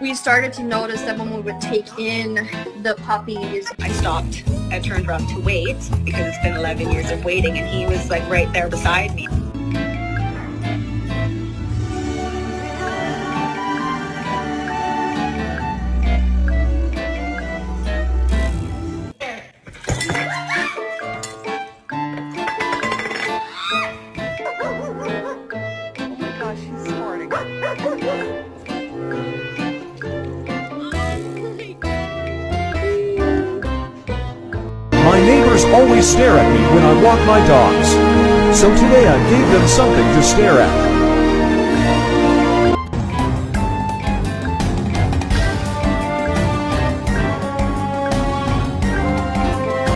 We started to notice that when we would take in the puppies, I stopped. I turned around to wait because it's been 11 years of waiting, and he was like right there beside me. My neighbors always stare at me when I walk my dogs. So today I gave them something to stare at.